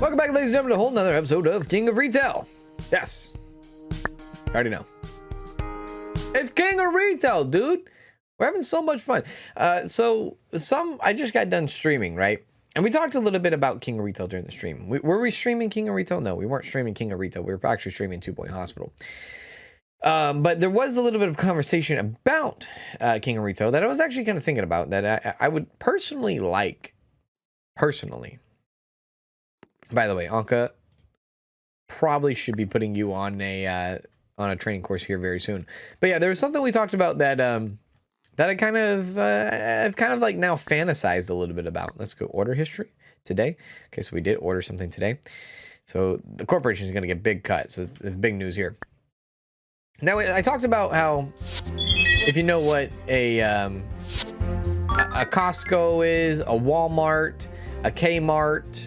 Welcome back, ladies and gentlemen, to a whole nother episode of King of Retail. Yes. I already know. It's King of Retail, dude. We're having so much fun. I just got done streaming, right? And we talked a little bit about King of Retail during the stream. Were we streaming King of Retail? No, we weren't streaming King of Retail. We were actually streaming 2 Point Hospital. But there was a little bit of conversation about King of Retail that I was actually kind of thinking about that I would personally like. By the way, Anka, probably should be putting you on a training course here very soon. But yeah, there was something we talked about that I kind of I've kind of like now fantasized a little bit about. Let's go order history today. Okay, so we did order something today. So the corporation is going to get big cuts. So it's big news here. Now I talked about how if you know what a Costco is, a Walmart, a Kmart,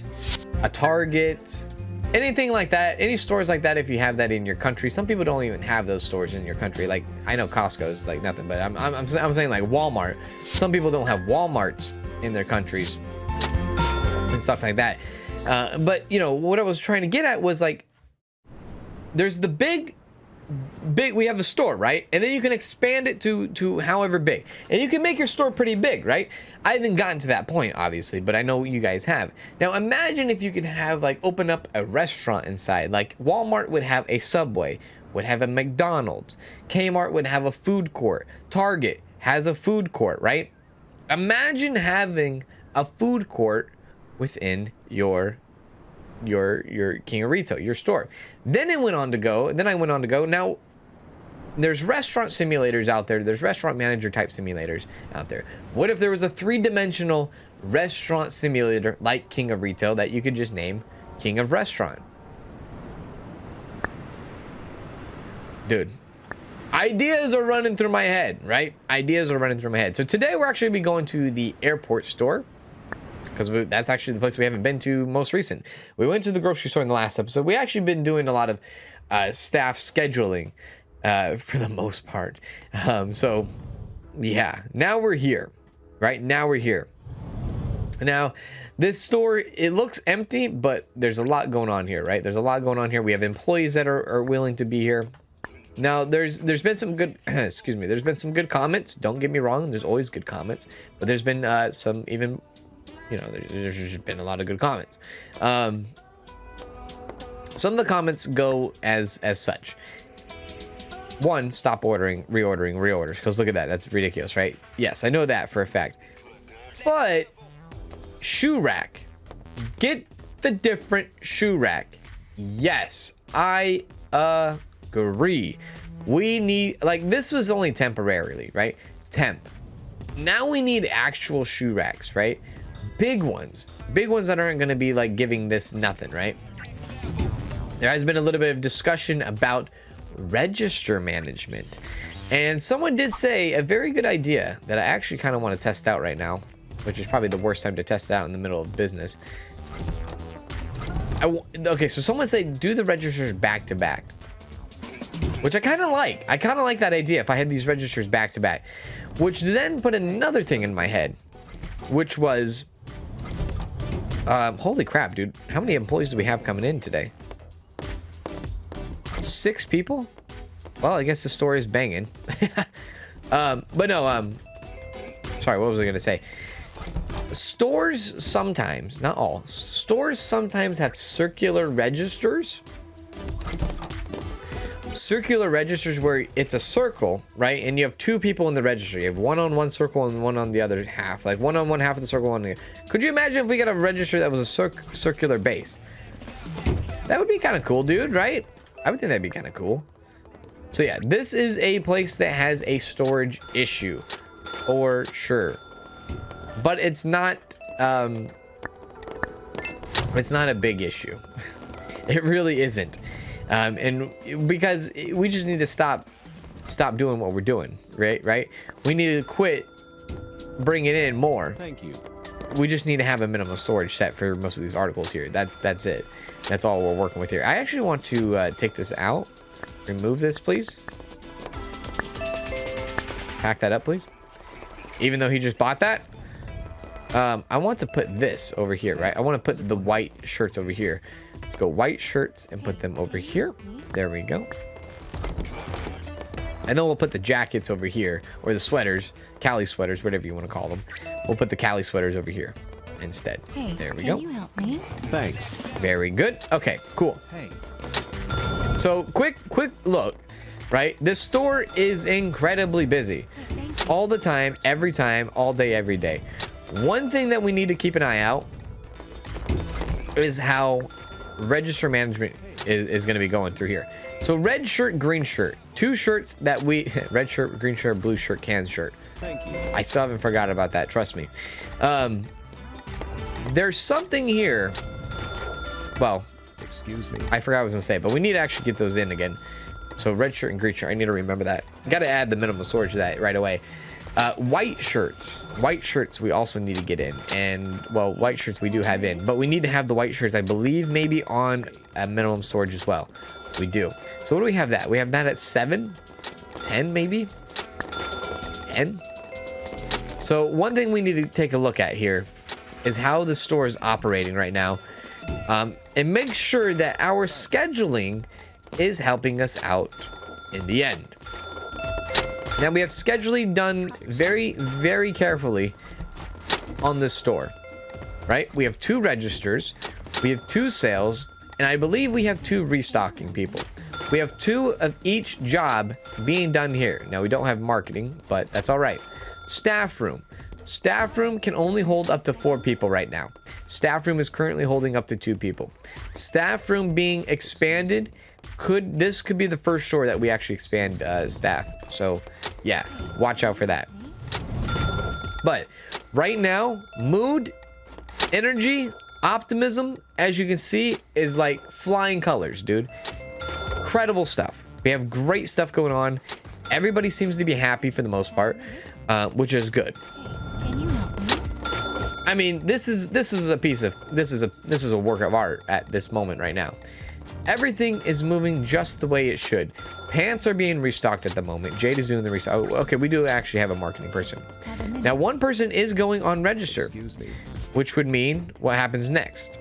a Target, anything like that, any stores like that, if you have that in your country. Some people don't even have those stores in your country. Like, I know Costco is like nothing, but I'm saying like Walmart. Some people don't have Walmarts in their countries and stuff like that. But you know what I was trying to get at was like, there's the big, we have the store, right? And then you can expand it to however big, and you can make your store pretty big, right? I haven't gotten to that point, obviously, but I know you guys have. Now imagine if you could have like open up a restaurant inside. Like Walmart would have a Subway, would have a McDonald's, Kmart would have a food court, Target has a food court, right? Imagine having a food court within your King of Retail, your store. Then I went on to go. Now, there's restaurant simulators out there. There's restaurant manager type simulators out there. What if there was a 3-dimensional restaurant simulator like King of Retail that you could just name King of Restaurant? Dude, ideas are running through my head, right? Ideas are running through my head. So today we're actually be going to the airport store, because that's actually the place we haven't been to most recent. We went to the grocery store in the last episode. We actually been doing a lot of staff scheduling for the most part. So yeah, now we're here, right? Now we're here. Now this store, it looks empty, but there's a lot going on here, right? There's a lot going on here. We have employees that are willing to be here. Now there's been some good excuse me, there's been some good comments. Don't get me wrong, there's always good comments, but there's been some even, you know, there's just been a lot of good comments. Some of the comments go as such. One, stop reordering reorders, because look at that. That's ridiculous, right? Yes, I know that for a fact. But shoe rack. Get the different shoe rack. Yes, I agree. We need, like, this was only temporarily, right? Temp. Now we need actual shoe racks, right? Big ones that aren't going to be like giving this nothing, right? There has been a little bit of discussion about register management, and someone did say a very good idea that I actually kind of want to test out right now, which is probably the worst time to test it out in the middle of business. Okay, so someone said do the registers back to back, which I kind of like. I kind of like that idea if I had these registers back to back, which then put another thing in my head, which was holy crap, dude. How many employees do we have coming in today? 6 people? Well, I guess the store is banging. But no, sorry, what was I gonna say? Stores sometimes, not all, stores sometimes have circular registers. Circular registers where it's a circle, right? And you have 2 people in the register. You have one on one circle and one on the other half. Like one on one half of the circle, one on the other. Could you imagine if we got a register that was a circular base? That would be kind of cool, dude, right? I would think that'd be kind of cool. So yeah, this is a place that has a storage issue, for sure. But it's not a big issue. It really isn't. And because we just need to stop doing what we're doing, right? We need to quit bringing in more. Thank you. We just need to have a minimum storage set for most of these articles here. That's it. That's all we're working with here. I actually want to take this out. Remove this, please. Pack that up, please. Even though he just bought that. I want to put this over here, right? I want to put the white shirts over here. Let's go white shirts and put them over here. There we go. And then we'll put the jackets over here, or the sweaters, Cali sweaters, whatever you want to call them. We'll put the Cali sweaters over here instead. Hey, there we can go. you help me? Thanks. Very good. Okay, cool. Hey. So quick look, right? This store is incredibly busy. All the time, every time, all day, every day. One thing that we need to keep an eye out is how register management is going to be going through here. So red shirt, green shirt, two shirts that we red shirt, green shirt, blue shirt, cans shirt. Thank you. I still haven't forgot about that, trust me. There's something here. Well, Excuse me. I forgot what I was gonna say, but we need to actually get those in again. So red shirt and green shirt, I need to remember that. Got to add the minimum storage to that right away. White shirts we also need to get in, and well, white shirts we do have in, but we need to have the white shirts, I believe, maybe on a minimum storage as well. We do. So what do we have that? We have that at 7, 10 maybe, 10. So one thing we need to take a look at here is how the store is operating right now, and make sure that our scheduling is helping us out in the end. Now we have scheduling done very, very carefully on this store, right? We have 2 registers, we have 2 sales, and I believe we have 2 restocking people. We have 2 of each job being done here. Now we don't have marketing, but that's all right. Staff room. Staff room can only hold up to 4 people right now. Staff room is currently holding up to 2 people. Staff room being expanded. This could be the first store that we actually expand staff. So yeah, watch out for that. But right now, mood, energy, optimism, as you can see, is like flying colors, dude. Incredible stuff. We have great stuff going on. Everybody seems to be happy for the most part, which is good. Can you help me? I mean, this is a work of art at this moment right now. Everything is moving just the way it should. Pants are being restocked at the moment. Jade is doing the restock. Oh, okay, we do actually have a marketing person. Now, one person is going on register, Excuse me. which would mean what happens next?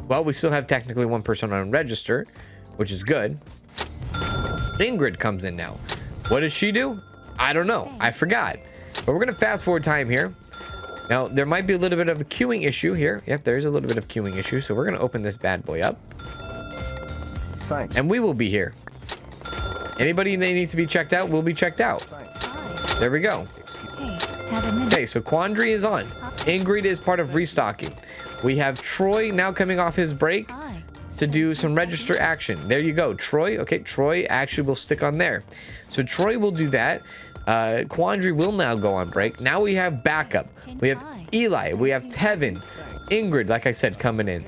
Well, we still have technically one person on register, which is good. Ingrid comes in now. What does she do? I don't know. I forgot. But we're going to fast forward time here. Now, there might be a little bit of a queuing issue here. Yep, there's a little bit of queuing issue. So we're going to open this bad boy up. Thanks. And we will be here. Anybody that needs to be checked out will be checked out. There we go. Hey, have a minute. Okay, so Quandary is on. Ingrid is part of restocking. We have Troy now coming off his break Hi. to do some register action. There you go, Troy. Okay, Troy actually will stick on there. So Troy will do that. Quandary will now go on break. Now we have backup. We have Eli. We have Tevin. Ingrid, like I said, coming in.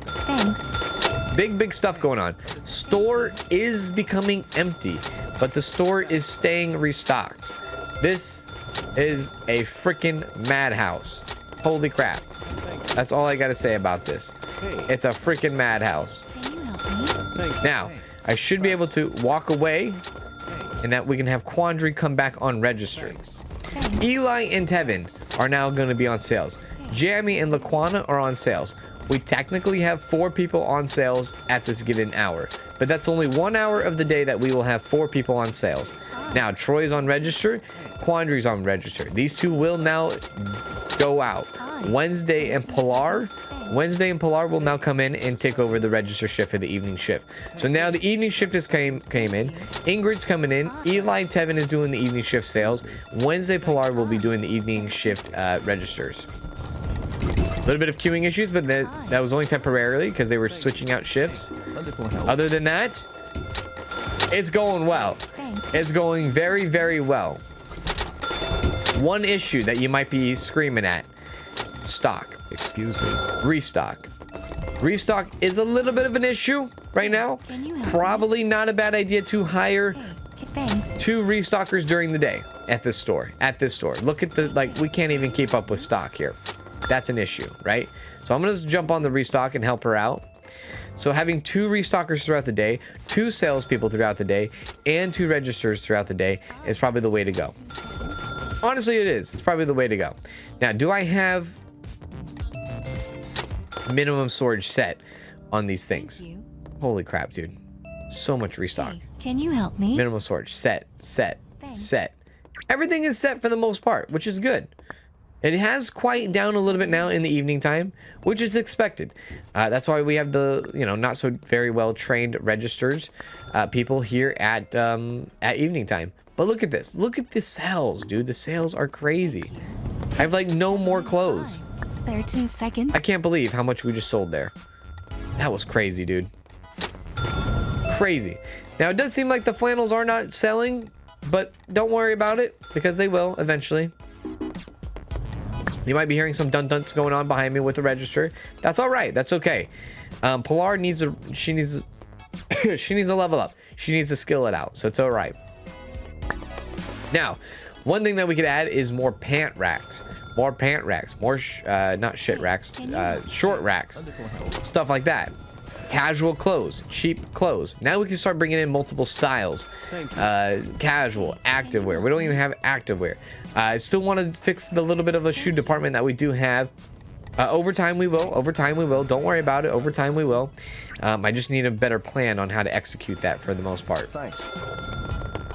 Thanks. Big stuff going on. Store is becoming empty, but the store is staying restocked. This is a freaking madhouse. Holy crap. That's all I gotta say about this. It's a freaking madhouse. Can you help me? Now, I should be able to walk away and that we can have Quandary come back on register. Thanks. Eli and Tevin are now going to be on sales. Jamie and Laquana are on sales. We technically have 4 people on sales at this given hour, but that's only 1 hour of the day that we will have 4 people on sales. Now, Troy's on register, Quandary's on register. These 2 will now go out. Wednesday and Pilar will now come in and take over the register shift for the evening shift. So now the evening shift just came in. Ingrid's coming in. Eli Tevin is doing the evening shift sales. Wednesday, Pilar will be doing the evening shift registers. A little bit of queuing issues, but that was only temporarily because they were switching out shifts. Wonderful help. Other than that, it's going well. It's going very, very well. One issue that you might be screaming at: stock. Excuse me. Restock. Restock is a little bit of an issue right now. Can you help me? Probably not a bad idea to hire Hey, thanks. 2 restockers during the day at this store. Look at we can't even keep up with stock here. That's an issue, right? So I'm gonna jump on the restock and help her out. So having 2 restockers throughout the day, 2 salespeople throughout the day, and 2 registers throughout the day is probably the way to go. Honestly, it is. It's probably the way to go. Now, do I have minimum storage set on these things? Thank you. Holy crap, dude. So much restock. Hey, can you help me? Minimum storage set. Thanks. Set. Everything is set for the most part, which is good. It has quieted down a little bit now in the evening time, which is expected. That's why we have the, you know, not so very well trained registers, people here at evening time. But look at this. Look at the sales, dude. The sales are crazy. I have like no more clothes. Spare 2 seconds. I can't believe how much we just sold there. That was crazy, dude. Crazy. Now, it does seem like the flannels are not selling, but don't worry about it because they will eventually. You might be hearing some dun-duns going on behind me with the register. That's all right. That's okay. Pilar needs a, she needs a level up. She needs to skill it out. So it's all right. Now, one thing that we could add is more pant racks. More pant racks. More, not shit racks. Short racks. Stuff like that. Casual clothes. Cheap clothes. Now we can start bringing in multiple styles. Casual. Activewear. We don't even have activewear. I still want to fix the little bit of a shoe department that we do have. Over time we will. Over time we will. Don't worry about it. Over time we will. I just need a better plan on how to execute that for the most part. Thanks.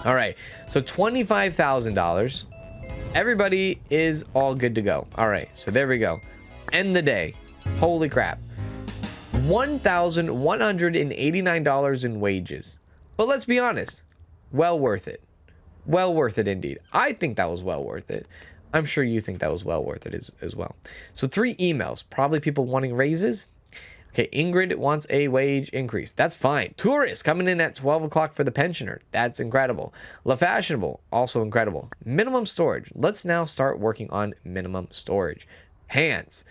All right. So $25,000. Everybody is all good to go. All right. So there we go. End the day. Holy crap. $1,189 in wages. But let's be honest. Well worth it. Well worth it indeed. I think that was well worth it. I'm sure you think that was well worth it as well. So 3 emails. Probably people wanting raises. Okay, Ingrid wants a wage increase. That's fine. Tourists coming in at 12 o'clock for the pensioner. That's incredible. La Fashionable, also incredible. Minimum storage. Let's now start working on minimum storage. Hands.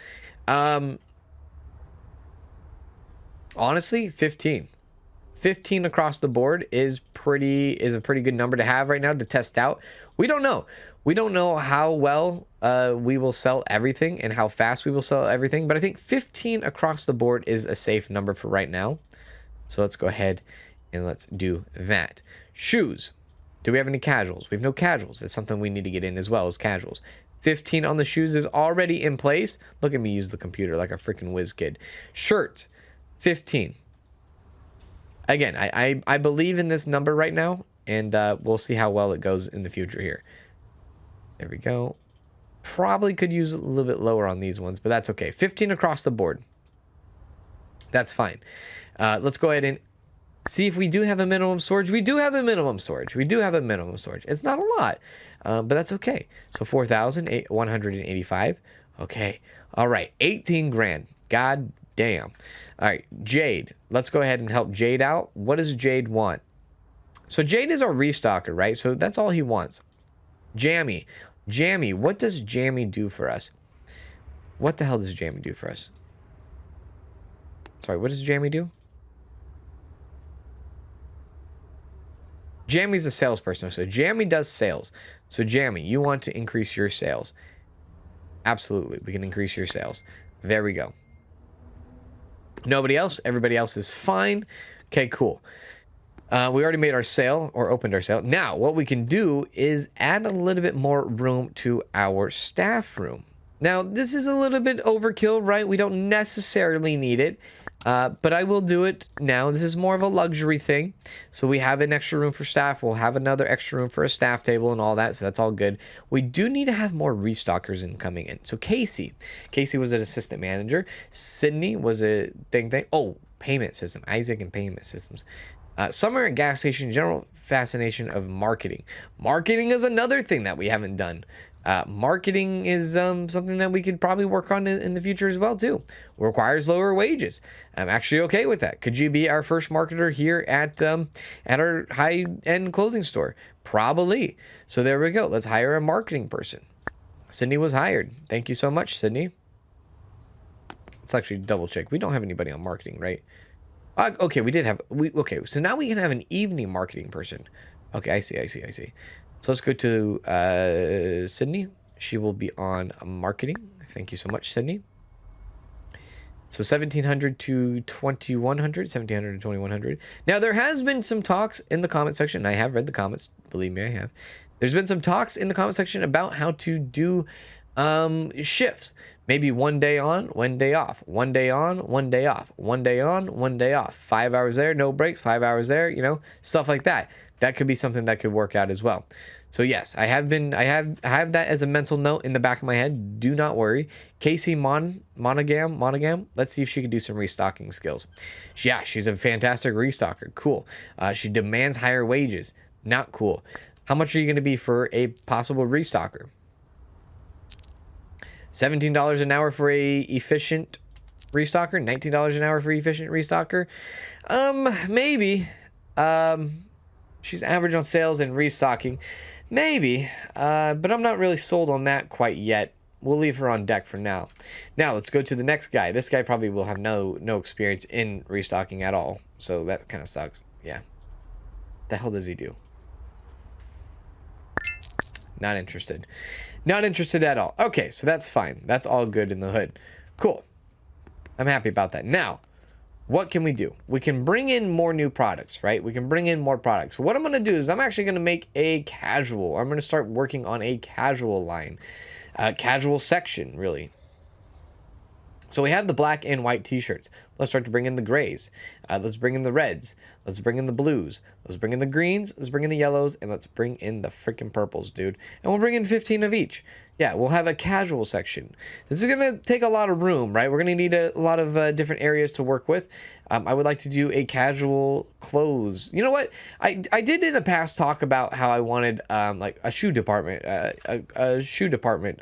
Honestly, 15. 15 across the board is a pretty good number to have right now to test out. We don't know. We don't know how well we will sell everything and how fast we will sell everything, but I think 15 across the board is a safe number for right now. So let's go ahead and let's do that. Shoes. Do we have any casuals? We have no casuals. That's something we need to get in as well as casuals. 15 on the shoes is already in place. Look at me use the computer like a freaking whiz kid. Shirts. 15. Again, I believe in this number right now, and we'll see how well it goes in the future here. There we go. Probably could use a little bit lower on these ones, but that's okay. 15 across the board. That's fine. Let's go ahead and see if we do have a minimum storage. We do have a minimum storage. We do have a minimum storage. It's not a lot, but that's okay. So 4,185. Okay. All right. 18 grand. God damn. All right, Jade. Let's go ahead and help Jade out. What does Jade want? So Jade is our restocker, right? So that's all he wants. Jammy. Jammy, what does Jammy do for us? What the hell does Jammy do for us? Sorry, what does Jammy do? Jammy's a salesperson, so Jammy does sales. So Jammy, you want to increase your sales. Absolutely, we can increase your sales. There we go. Nobody else. Everybody else is fine. Okay, cool. We already made our sale or opened our sale. Now, what we can do is add a little bit more room to our staff room. Now, this is a little bit overkill, right? We don't necessarily need it, but I will do it now. This is more of a luxury thing. So we have an extra room for staff. We'll have another extra room for a staff table and all that. So that's all good. We do need to have more restockers in coming in. So Casey was an assistant manager. Sydney was a thing. Oh, payment system. Isaac and payment systems. Summer at gas station. General fascination of marketing. Marketing is another thing that we haven't done. Marketing is something that we could probably work on in the future as well too. Requires lower wages. I'm actually okay with that. Could you be our first marketer here at our high-end clothing store? Probably. So there we go. Let's hire a marketing person. Sydney was hired. Thank you so much, Sydney. Let's actually double check. We don't have anybody on marketing, right? Okay, we did have. Okay, so now we can have an evening marketing person. Okay, I see. So let's go to Sydney. She will be on marketing. Thank you so much, Sydney. So 1,700 to 2,100, 1,700 to 2,100. Now, there has been some talks in the comment section, and I have read the comments. Believe me, I have. There's been some talks in the comment section about how to do shifts. Maybe 1 day on, 1 day off, 1 day on, 1 day off, 1 day on, 1 day off, 5 hours there, no breaks, 5 hours there, you know, stuff like that. That could be something that could work out as well. So yes, I have that as a mental note in the back of my head. Do not worry. Casey Monogam. Let's see if she can do some restocking skills. Yeah, she's a fantastic restocker. Cool. She demands higher wages. Not cool. How much are you going to be for a possible restocker? $17 an hour for a efficient restocker. $19 an hour for efficient restocker. Maybe. She's average on sales and restocking. Maybe, but I'm not really sold on that quite yet. We'll leave her on deck for now. Now let's go to the next guy. This guy probably will have no experience in restocking at all, so that kind of sucks. Yeah. The hell does he do? Not interested. Not interested at all. Okay, so that's fine. That's all good in the hood. Cool. I'm happy about that. Now, what can we do? We can bring in more new products, right? We can bring in more products. So what I'm going to do is I'm actually going to make a casual. I'm going to start working on a casual line. Casual section, really. So we have the black and white t-shirts. Let's start to bring in the grays. Let's bring in the reds. Let's bring in the blues. Let's bring in the greens. Let's bring in the yellows. And let's bring in the freaking purples, dude. And we'll bring in 15 of each. Yeah, we'll have a casual section. This is going to take a lot of room, right? We're going to need a lot of different areas to work with. I would like to do a casual clothes. You know what? I did in the past talk about how I wanted like a shoe department, a shoe department,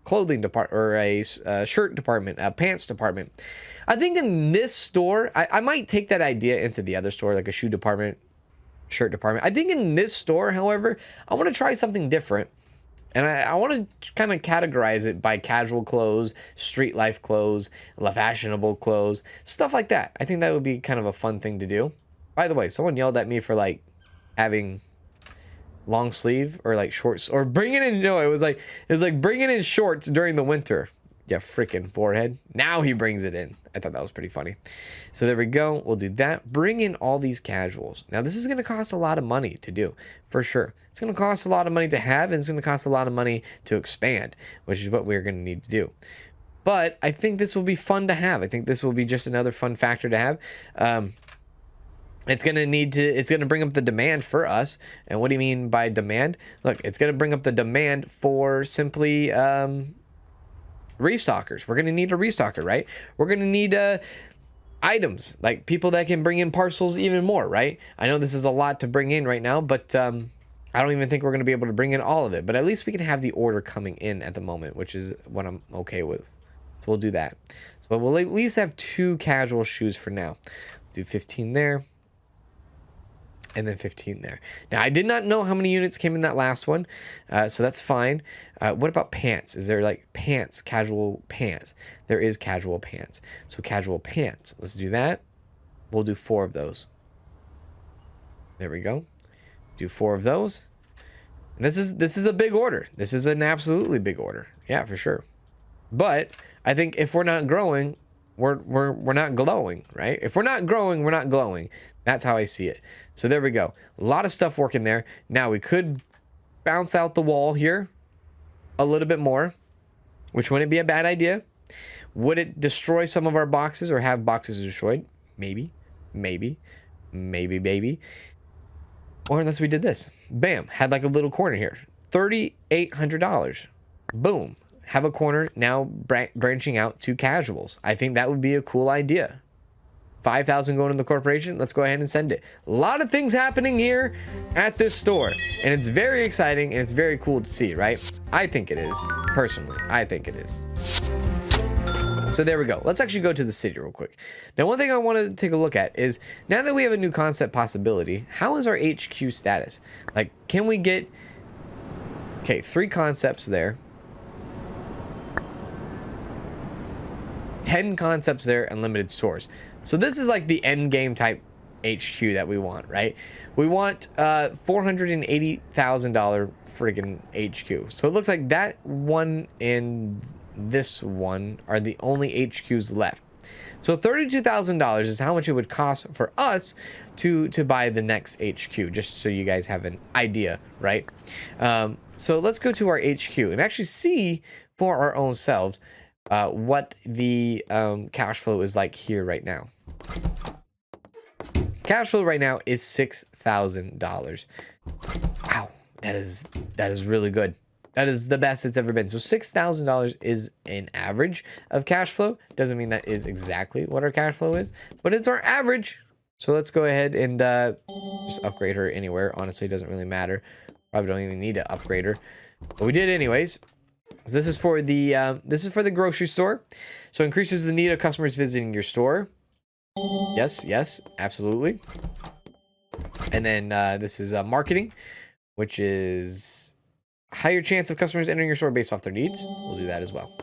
clothing department, or a shirt department, a pants department. I think in this store, I might take that idea into the other store, like a shoe department, shirt department. I think in this store, however, I want to try something different. And I want to kind of categorize it by casual clothes, street life clothes, fashionable clothes, stuff like that. I think that would be kind of a fun thing to do. By the way, someone yelled at me for like having long sleeve or like shorts, or bringing in, no, it was like bringing in shorts during the winter. Yeah, freaking forehead. Now he brings it in. I thought that was pretty funny. So there we go. We'll do that. Bring in all these casuals. Now this is going to cost a lot of money to do, for sure. It's going to cost a lot of money to have, and it's going to cost a lot of money to expand, which is what we're going to need to do. But I think this will be fun to have. I think this will be just another fun factor to have. It's going to bring up the demand for us. And what do you mean by demand? Look, it's going to bring up the demand for simply restockers. We're going to need a restocker, right? We're going to need items, like people that can bring in parcels even more, right? I know this is a lot to bring in right now, but I don't even think we're going to be able to bring in all of it. But at least we can have the order coming in at the moment, which is what I'm okay with. So we'll do that. So we'll at least have 2 casual shoes for now. Let's do 15 there. And then 15 there. Now, I did not know how many units came in that last one, so that's fine. What about pants? Is there like pants, casual pants? There is casual pants. So casual pants. Let's do that. We'll do 4 of those. There we go. Do 4 of those. And this is a big order. This is an absolutely big order. Yeah, for sure. But I think if we're not growing, we're not glowing, right? If we're not growing, we're not glowing. That's how I see it. So there we go. A lot of stuff working there. Now we could bounce out the wall here a little bit more, which wouldn't be a bad idea. Would it destroy some of our boxes or have boxes destroyed? Maybe. Or unless we did this. Bam. Had like a little corner here. $3,800. Boom. Have a corner now branching out to casuals. I think that would be a cool idea. 5,000 going to the corporation. Let's go ahead and send it. A lot of things happening here at this store, and it's very exciting and it's very cool to see, right? I think it is. Personally, I think it is. So there we go. Let's actually go to the city real quick. Now, one thing I want to take a look at is, now that we have a new concept possibility, how is our HQ status? Like, can we get, okay, 3 concepts there, 10 concepts there, and limited stores. So this is like the end game type HQ that we want, right? We want $480,000 friggin' HQ. So it looks like that one and this one are the only HQs left. So $32,000 is how much it would cost for us to buy the next HQ, just so you guys have an idea, right? So let's go to our HQ and actually see for our own selves what the cash flow is like here right now. Cash flow right now is $6,000. Wow, that is really good. That is the best it's ever been. So $6,000 is an average of cash flow. Doesn't mean that is exactly what our cash flow is, but it's our average. So let's go ahead and just upgrade her anywhere. Honestly, it doesn't really matter. Probably don't even need to upgrade her, but we did anyways. So this is for the grocery store. So increases the need of customers visiting your store. Yes, absolutely. And then this is marketing, which is higher chance of customers entering your store based off their needs. We'll do that as well.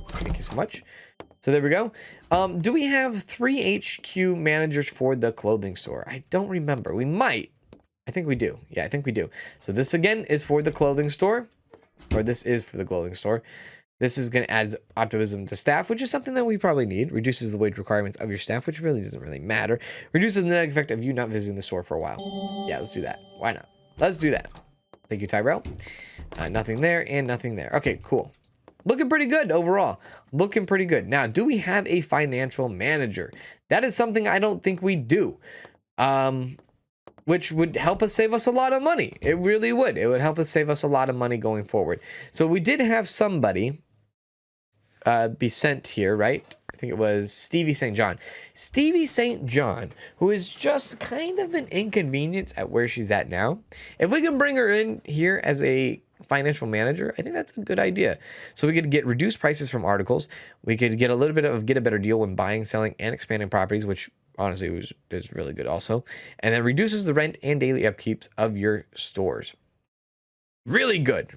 Thank you so much. So there we go. Do we have 3 HQ managers for the clothing store? I don't remember. We might. I think we do. Yeah, I think we do. So this again is for the clothing store, or this is for the clothing store. This is going to add optimism to staff, which is something that we probably need. Reduces the wage requirements of your staff, which really doesn't really matter. Reduces the net effect of you not visiting the store for a while. Yeah, let's do that. Why not? Let's do that. Thank you, Tyrell. Nothing there and nothing there. Okay, cool. Looking pretty good overall. Looking pretty good. Now, do we have a financial manager? That is something I don't think we do. Which would help us save us a lot of money. It really would. It would help us save us a lot of money going forward. So we did have somebody be sent here, right? I think it was Stevie St. John. Stevie St. John, who is just kind of an inconvenience at where she's at now. If we can bring her in here as a financial manager, I think that's a good idea. So we could get reduced prices from articles. We could get a little bit of get a better deal when buying, selling, and expanding properties, which honestly is really good also. And then reduces the rent and daily upkeeps of your stores. Really good,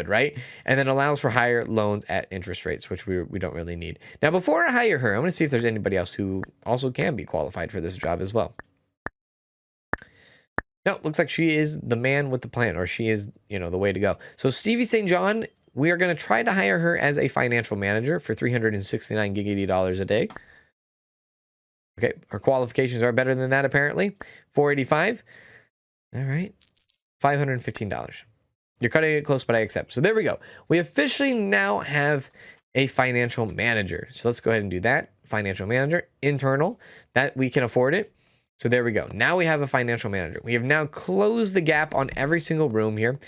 right? And then allows for higher loans at interest rates, which we don't really need. Now, before I hire her, I'm going to see if there's anybody else who also can be qualified for this job as well. No, looks like she is the man with the plan, or she is, the way to go. So Stevie St. John, we are going to try to hire her as a financial manager for $369 giggity a day. Okay, her qualifications are better than that, apparently. $485. All right. $515. You're cutting it close, but I accept. So there we go. We officially now have a financial manager. So let's go ahead and do that. Financial manager, internal, that we can afford it. So there we go. Now we have a financial manager. We have now closed the gap on every single room here.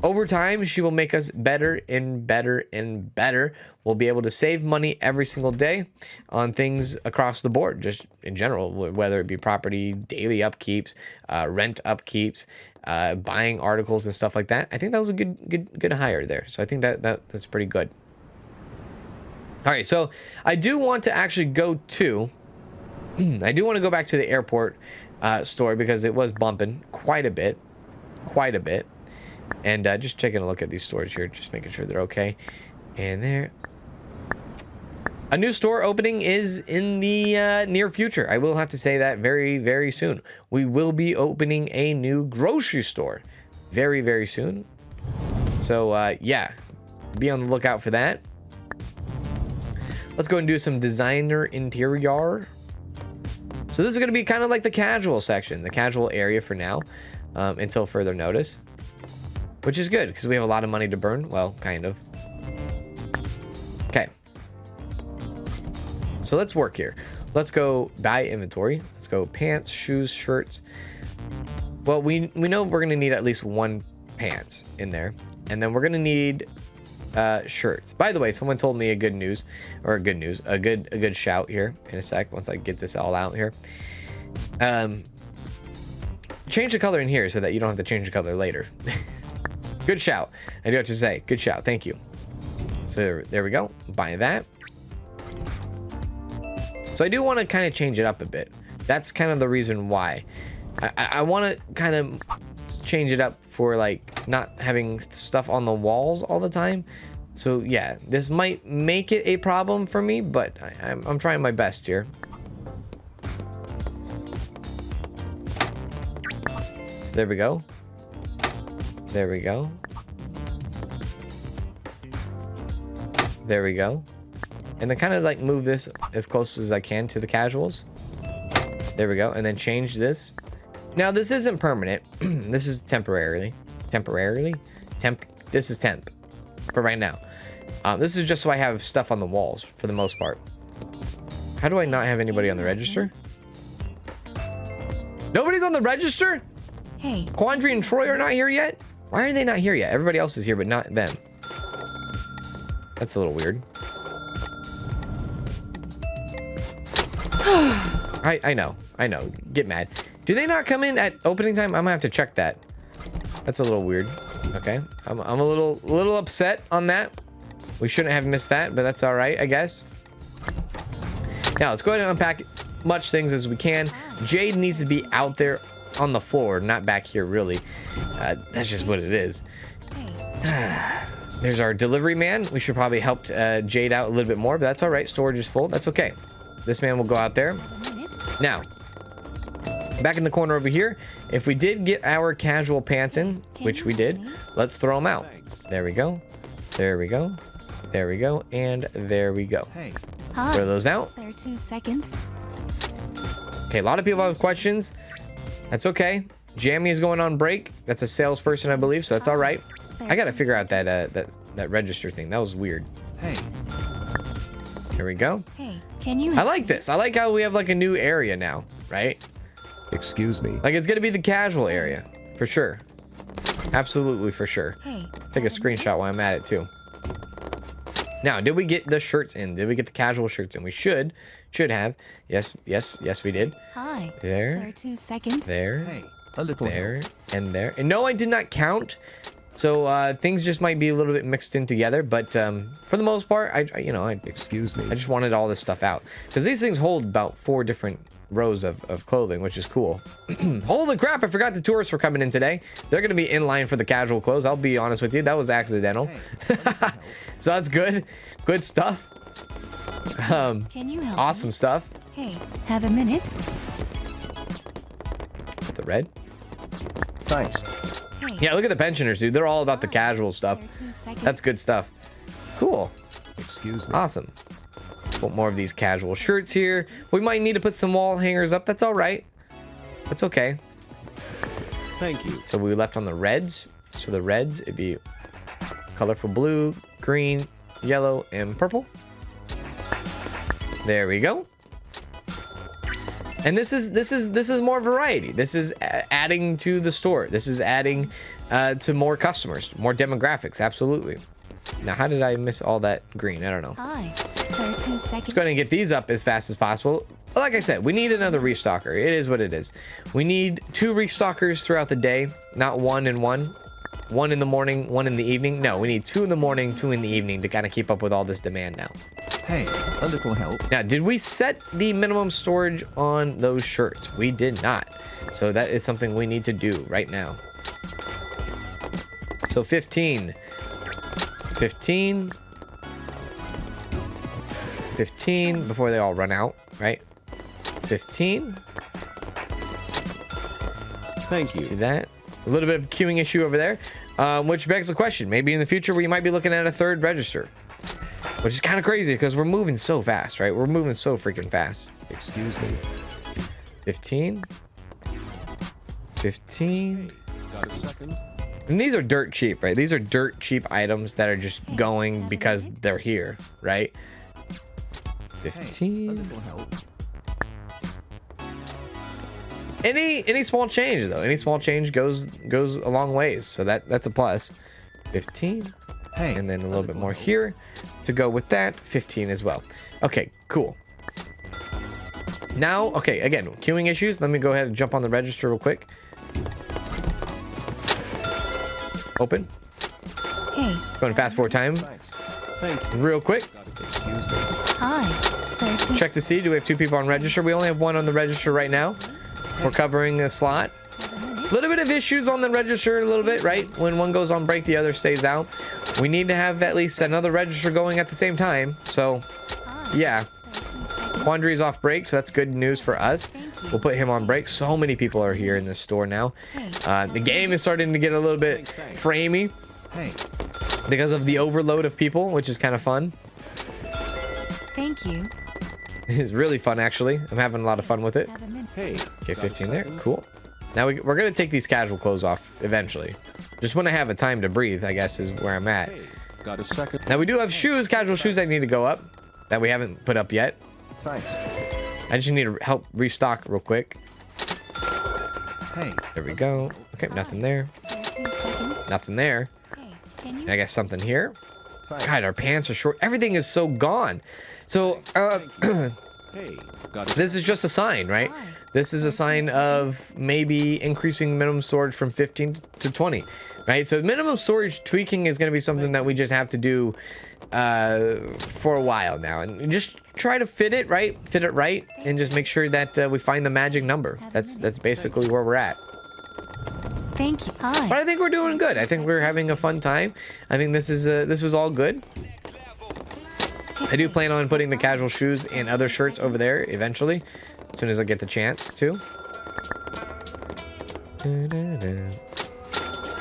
Over time, she will make us better and better and better. We'll be able to save money every single day on things across the board, just in general, whether it be property, daily upkeeps, rent upkeeps, buying articles and stuff like that. I think that was a good hire there. So I think that's pretty good. All right, so I do want to actually go to... I do want to go back to the airport store because it was bumping quite a bit. And just taking a look at these stores here, just making sure they're okay. And there, a new store opening is in the near future. I will have to say that very, very soon. We will be opening a new grocery store very, very soon. So yeah, be on the lookout for that. Let's go and do some designer interior. So this is going to be kind of like the casual section, the casual area for now, until further notice, which is good because we have a lot of money to burn. Well, kind of. Okay. So let's work here. Let's go buy inventory. Let's go pants, shoes, shirts. Well, we know we're going to need at least one pants in there, and then we're going to need shirts. By the way, someone told me a good shout here in a sec once I get this all out here. Change the color in here so that you don't have to change the color later. Good shout. I do have to say, good shout. Thank you. So there we go. Buy that. So I do want to kind of change it up a bit. That's kind of the reason why. I want to kind of change it up for like not having stuff on the walls all the time. So yeah, this might make it a problem for me, but I'm trying my best here. So there we go. There we go. There we go. And then kind of like move this as close as I can to the casuals. There we go. And then change this. Now this isn't permanent. This is temporarily. This is temp for right now. This is just so I have stuff on the walls for the most part. How do I not have anybody on the register? Nobody's on the register? Hey. Quandary and Troy are not here yet? Why are they not here yet? Everybody else is here, but not them. That's a little weird. I know. Get mad. Do they not come in at opening time? I'm gonna have to check that. That's a little weird. Okay. I'm a little upset on that. We shouldn't have missed that, but that's all right, I guess. Now let's go ahead and unpack much things as we can. Jade needs to be out there on the floor, not back here, really. That's just what it is. There's our delivery man. We should probably help Jade out a little bit more, but that's all right. Storage is full. That's okay. This man will go out there. Now, back in the corner over here, if we did get our casual pants in, which we did, let's throw them out. There we go. There we go. There we go. And there we go. Hey. Hi. Throw those out. Spare 2 seconds. Okay, a lot of people have questions. That's okay. Jamie is going on break. That's a salesperson, I believe, so that's all right. I gotta figure out that register thing. That was weird. Hey. Here we go. Hey, can you I like this. I like how we have like a new area now, right? Excuse me. Like it's gonna be the casual area for sure. Absolutely for sure. Hey, Take a screenshot while I'm at it too. Now, did we get the shirts in? Did we get the casual shirts in? We should have. Yes, we did. Hi. There. Spare 2 seconds. There. Hey. A little There and there. And no, I did not count. So things just might be a little bit mixed in together, but for the most part, I Excuse me. just wanted all this stuff out because these things hold about 4 different rows of clothing, which is cool. Holy crap, I forgot the tourists were coming in today. They're gonna be in line for the casual clothes. I'll be honest with you, that was accidental. So that's good stuff. Can you help Awesome me? stuff. Hey, have a minute? With the red. Thanks. Hey. Yeah, look at the pensioners, dude. They're all about the casual stuff. Spare 2 seconds. That's good stuff. Cool. Excuse me. Awesome. Put more of these casual shirts here. We might need to put some wall hangers up. That's all right. That's okay. Thank you. So we left on the reds. So the reds, it'd be colorful blue, green, yellow, and purple. There we go. And this is more variety. This is adding to the store. This is adding to more customers, more demographics. Absolutely. Now, how did I miss all that green? I don't know. Hi. Spare 2 seconds. Let's go ahead and get these up as fast as possible. Like I said, we need another restocker. It is what it is. We need 2 restockers throughout the day, not 1 and 1. 1 in the morning, 1 in the evening. No, we need 2 in the morning, 2 in the evening to kind of keep up with all this demand now. Hey, a little help. Now, did we set the minimum storage on those shirts? We did not. So that is something we need to do right now. So 15 before they all run out, right? 15. Thank you. See that? A little bit of queuing issue over there, which begs the question. Maybe in the future we might be looking at a 3rd register, which is kind of crazy because we're moving so fast, right? We're moving so freaking fast. Excuse me. 15. Got a second? And these are dirt cheap, right? These are dirt cheap items that are just going because they're here, right? Hey, a 15. little help. Any small change though, any small change goes a long ways. So that's a plus. 15. Hey, And then a little bit more here to go with that. 15 as well. Okay, cool. Now, okay, again, queuing issues. Let me go ahead and jump on the register real quick. Open. Hey. Going fast forward time Thanks. Thank you. real quick. Excuse me. Hi. Spare 2 Check to see, do we have 2 people on register? We only have 1 on the register right now. We're covering a slot. A little bit of issues on the register, a little bit, right? When one goes on break, the other stays out. We need to have at least another register going at the same time. So, yeah. Quandary's off break, so that's good news for us. We'll put him on break. So many people are here in this store now. The game is starting to get a little bit framey Hey, because of the overload of people, which is kind of fun. Thank you. It's really fun, actually. I'm having a lot of fun with it. Have a minute. Hey. Okay, got a 15 there. second? Cool. Now we're going to take these casual clothes off eventually. Just when I have a time to breathe, I guess, is where I'm at. Hey. Got a second? Now we do have shoes, casual shoes that need to go up that we haven't put up yet. Thanks. I just need to help restock real quick. Hey. There we go. Okay, nothing there. 13 seconds. Nothing there. Hey, can you? And I guess something here. Thanks. God, our pants are short. Everything is so gone. So, Hey. Got a this is just a sign, right? This is a sign of maybe increasing minimum storage from 15 to 20, right? So minimum storage tweaking is going to be something that we just have to do for a while now, and just try to fit it right, and just make sure that we find the magic number. That's basically where we're at. Thank you. Hi. But I think we're doing good. I think we're having a fun time. I think this is all good. I do plan on putting the casual shoes and other shirts over there eventually, as soon as I get the chance to.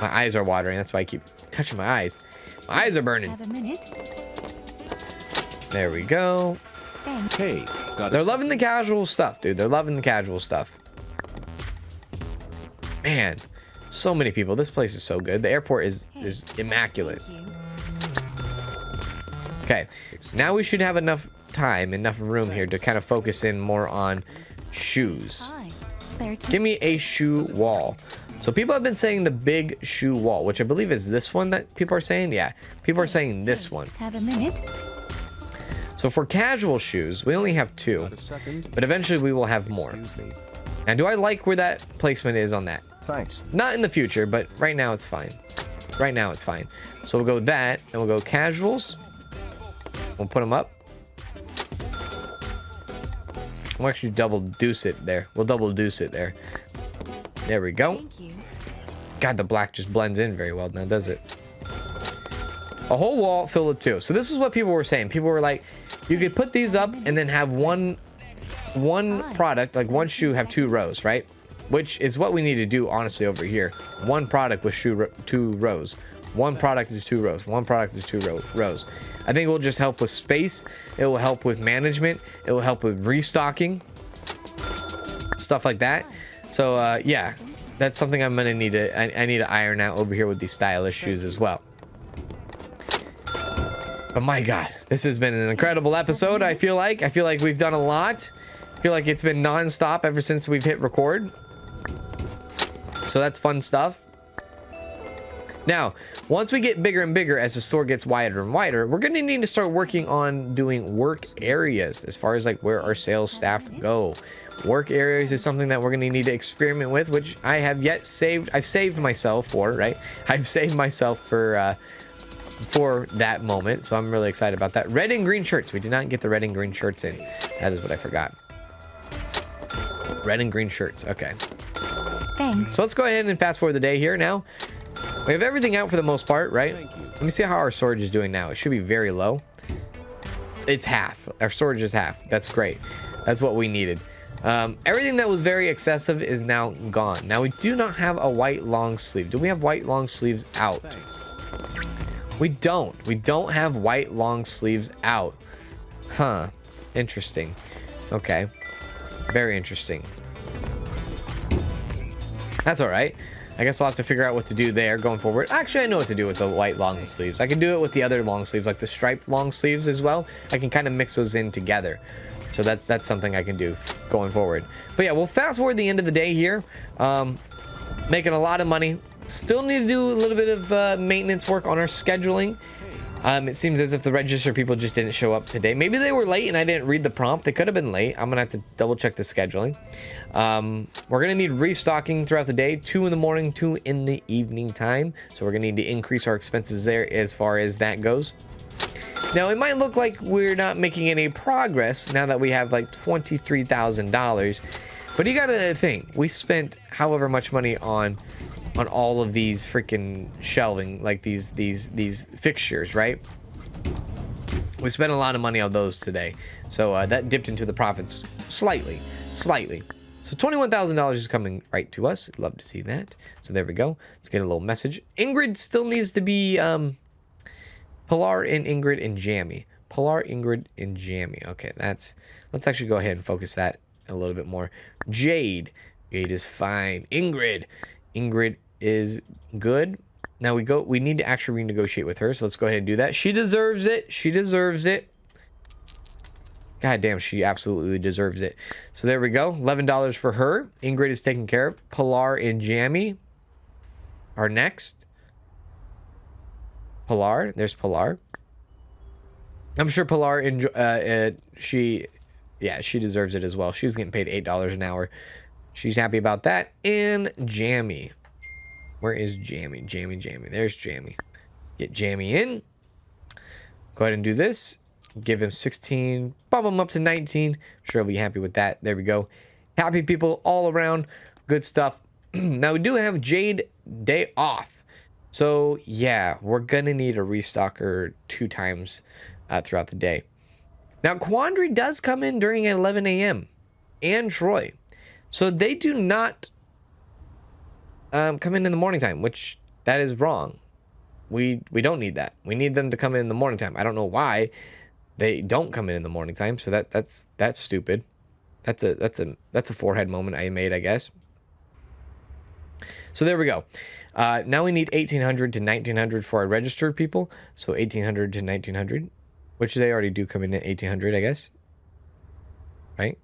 My eyes are watering. That's why I keep touching my eyes. My eyes are burning. Have a minute. There we go. Thanks. Hey. Got They're a loving the casual stuff, dude. They're loving the casual stuff. Man, so many people. This place is so good. The airport is immaculate. Thank you. Okay, now we should have enough time, enough room here to kind of focus in more on shoes. Hi. 13. Give me a shoe wall. So people have been saying the big shoe wall, which I believe is this one that people are saying. Yeah, people are saying this one. Have a minute. So for casual shoes, we only have 2, got a second? but eventually we will have more. Excuse me. Now, do I like where that placement is on that? Thanks. Not in the future, but right now it's fine. Right now it's fine. So we'll go that, and we'll go casuals. We'll put them up. We'll actually double deuce it there. We'll double deuce it there. There we go. Thank you. God, the black just blends in very well now, does it? A whole wall filled with 2. So this is what people were saying. People were like, you could put these up and then have one product, like one shoe, have 2 rows, right? Which is what we need to do, honestly, over here. One product with 2 rows. One product is 2 rows. One product is 2 rows. I think it will just help with space. It will help with management. It will help with restocking. Stuff like that. So, yeah. That's something I'm going to need to... I need to iron out over here with these stylish shoes as well. But my God, this has been an incredible episode, I feel like. I feel like we've done a lot. I feel like it's been non-stop ever since we've hit record. So that's fun stuff. Now, once we get bigger and bigger, as the store gets wider and wider, we're going to need to start working on doing work areas as far as like where our sales staff go. Work areas is something that we're going to need to experiment with, which I have yet saved. I've saved myself for, right? I've saved myself for that moment. So I'm really excited about that. Red and green shirts. We did not get the red and green shirts in. That is what I forgot. Red and green shirts. Okay. Thanks. So let's go ahead and fast forward the day here now. We have everything out for the most part, right? Let me see how our storage is doing now. It should be very low. It's half. Our storage is half. That's great. That's what we needed. Everything that was very excessive is now gone. Now we do not have a white long sleeve. Do we have white long sleeves out? Thanks. We don't. We don't have white long sleeves out. Huh. Interesting. Okay. Very interesting. That's all right. I guess I'll have to figure out what to do there going forward. Actually, I know what to do with the white long sleeves. I can do it with the other long sleeves, like the striped long sleeves as well. I can kind of mix those in together. So that's something I can do going forward. But yeah, we'll fast forward the end of the day here. Making a lot of money. Still need to do a little bit of maintenance work on our scheduling. It seems as if the register people just didn't show up today. Maybe they were late and I didn't read the prompt. They could have been late. I'm gonna have to double check the scheduling. We're gonna need restocking throughout the day, 2 in the morning, 2 in the evening time. So we're gonna need to increase our expenses there as far as that goes. Now it might look like we're not making any progress now that we have like $23,000, but you gotta think, we spent however much money on all of these freaking shelving, like these fixtures, right? We spent a lot of money on those today, so that dipped into the profits slightly. So $21,000 is coming right to us. Love to see that. So there we go. Let's get a little message. Ingrid still needs to be Pilar and Ingrid and Jammy. Pilar, Ingrid, and Jamie. Okay, let's actually go ahead and focus that a little bit more. Jade. Jade is fine. Ingrid. Ingrid is good. Now we need to actually renegotiate with her, so let's go ahead and do that. She deserves it. She deserves it. God damn, she absolutely deserves it. So there we go. $11 for her. Ingrid is taken care of. Pilar and Jamie are next. Pilar. There's Pilar. I'm sure Pilar, she deserves it as well. She was getting paid $8 an hour. She's happy about that. And Jamie. Where is Jamie? Jamie. There's Jamie. Get Jamie in. Go ahead and do this. Give him 16. Bump him up to 19. I'm sure he'll be happy with that. There we go. Happy people all around. Good stuff. Now we do have Jade day off. So yeah, we're gonna need a restocker 2 times throughout the day. Now Quandary does come in during 11 a.m. and Troy. So they do not come in the morning time, which that is wrong. We don't need that. We need them to come in the morning time. I don't know why they don't come in the morning time. So that's stupid. That's a forehead moment I made, I guess. So there we go. Now we need 1800 to 1900 for our registered people. So 1800 to 1900, which they already do come in at 1800, I guess. Right?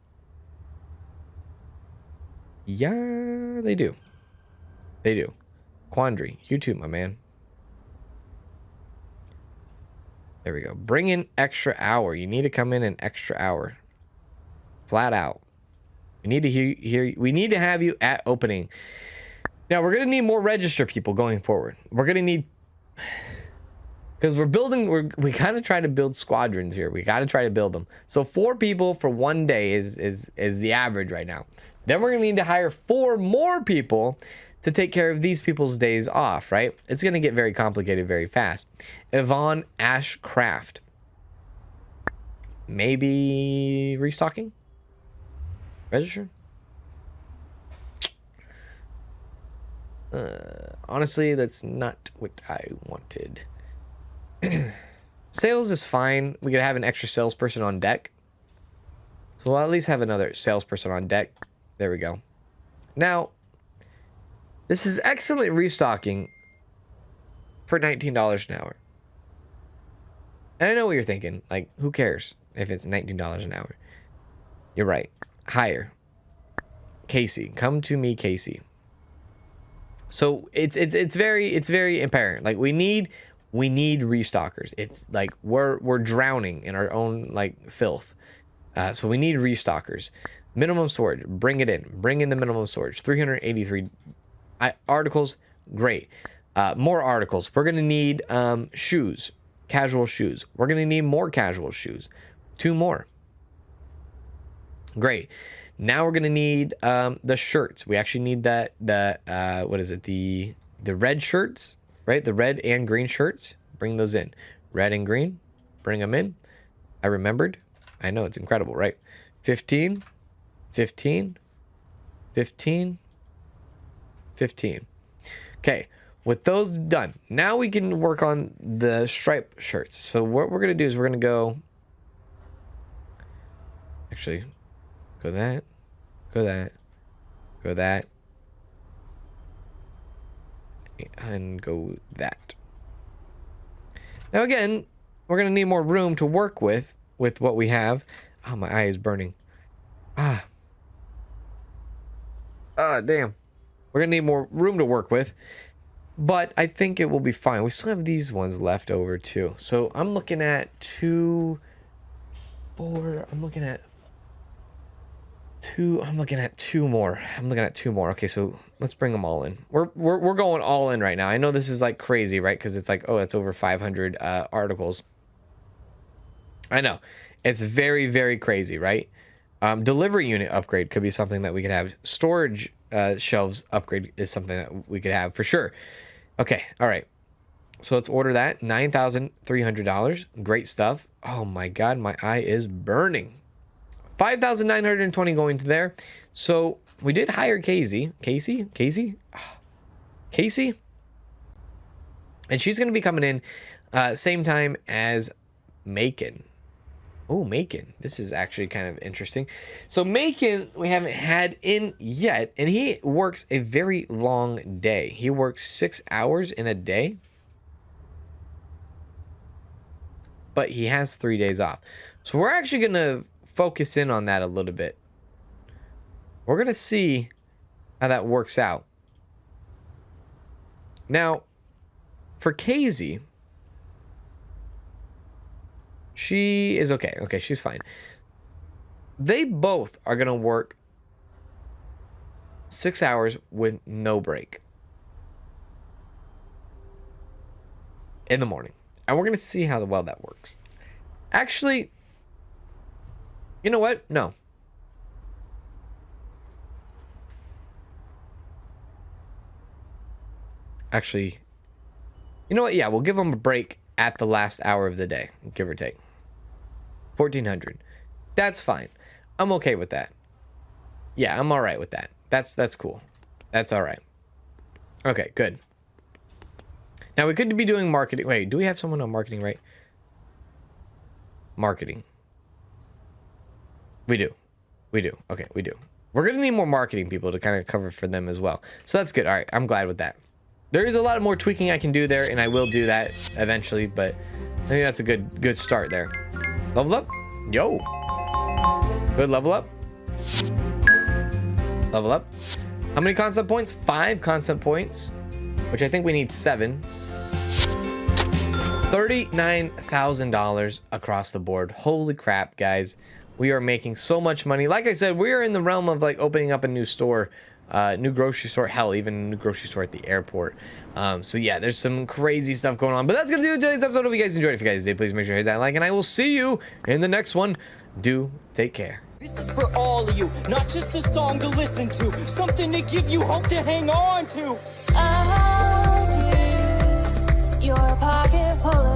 Yeah, they do. They do. Quandary, you too, my man. There we go. Bring in extra hour. You need to come in an extra hour. Flat out. We need to we need to have you at opening. Now we're gonna need more register people going forward. We're gonna need, because we kind of try to build squadrons here. We got to try to build them. So 4 people for 1 day is the average right now. Then we're gonna need to hire 4 more people to take care of these people's days off, right? It's gonna get very complicated very fast. Yvonne Ashcraft. Maybe restocking? Register? Honestly, that's not what I wanted. Sales is fine. We could have an extra salesperson on deck. So we'll at least have another salesperson on deck. There we go. Now, this is excellent restocking for $19 an hour. And I know what you're thinking. Like, who cares if it's $19 an hour? You're right. Hire. Casey. Come to me, Casey. So it's very apparent. Like, we need restockers. It's like we're drowning in our own like filth. So we need restockers. Minimum storage. Bring it in. Bring in the minimum storage. 383 articles. Great. More articles. We're gonna need shoes. Casual shoes. We're gonna need more casual shoes. 2 more. Great. Now we're gonna need the shirts. We actually need the what is it? The red shirts, right? The red and green shirts. Bring those in. Red and green. Bring them in. I remembered. I know, it's incredible, right? 15, 15, 15, 15. Okay, with those done, now we can work on the stripe shirts. So what we're gonna do is we're gonna go. Actually, go that, go that, go that, and go that. Now again, we're gonna need more room to work with what we have. Oh, my eye is burning. Ah, damn. We're gonna need more room to work with, but I think it will be fine. We still have these ones left over too. So I'm looking at 2, 4. I'm looking at 2. I'm looking at 2 more. I'm looking at 2 more. Okay, so let's bring them all in. We're going all in right now. I know this is like crazy, right? Because it's like, oh, that's over 500 articles. I know. It's very, very crazy, right? Delivery unit upgrade could be something that we could have. Storage shelves upgrade is something that we could have for sure. Okay, all right. So let's order that. $9,300. Great stuff. Oh my God, my eye is burning. 5,920 going to there. So we did hire Casey. Casey? And she's going to be coming in same time as Macon. Oh, Macon. This is actually kind of interesting. So Macon, we haven't had in yet, and he works a very long day. He works 6 hours in a day, but he has 3 days off. So we're actually going to focus in on that a little bit. We're going to see how that works out. Now, for Casey, she is okay. Okay, she's fine. They both are going to work 6 hours with no break in the morning. And we're going to see how well that works. Actually, you know what? No. Actually, you know what? Yeah, we'll give them a break at the last hour of the day, give or take. 1400. That's fine. I'm okay with that. Yeah, I'm all right with that. That's cool. That's all right. Okay, good. Now we could be doing marketing. Wait, do we have someone on marketing, right? Marketing. We do. We do. Okay, we do. We're going to need more marketing people to kind of cover for them as well. So that's good. All right, I'm glad with that. There is a lot more tweaking I can do there, and I will do that eventually, but I think that's a good start there. Level up? Yo. Good level up. Level up. How many concept points? 5 concept points, which I think we need 7. $39,000 across the board. Holy crap, guys. We are making so much money. Like I said, we are in the realm of like opening up a new store, new grocery store, hell, even a new grocery store at the airport. So yeah, there's some crazy stuff going on, but that's gonna do it today's episode. Hope you guys enjoyed. If you guys did, please make sure to hit that like, and I will see you in the next one. Do take care. This is for all of you, not just a song to listen to, something to give you hope to hang on to. I'll give your pocket full of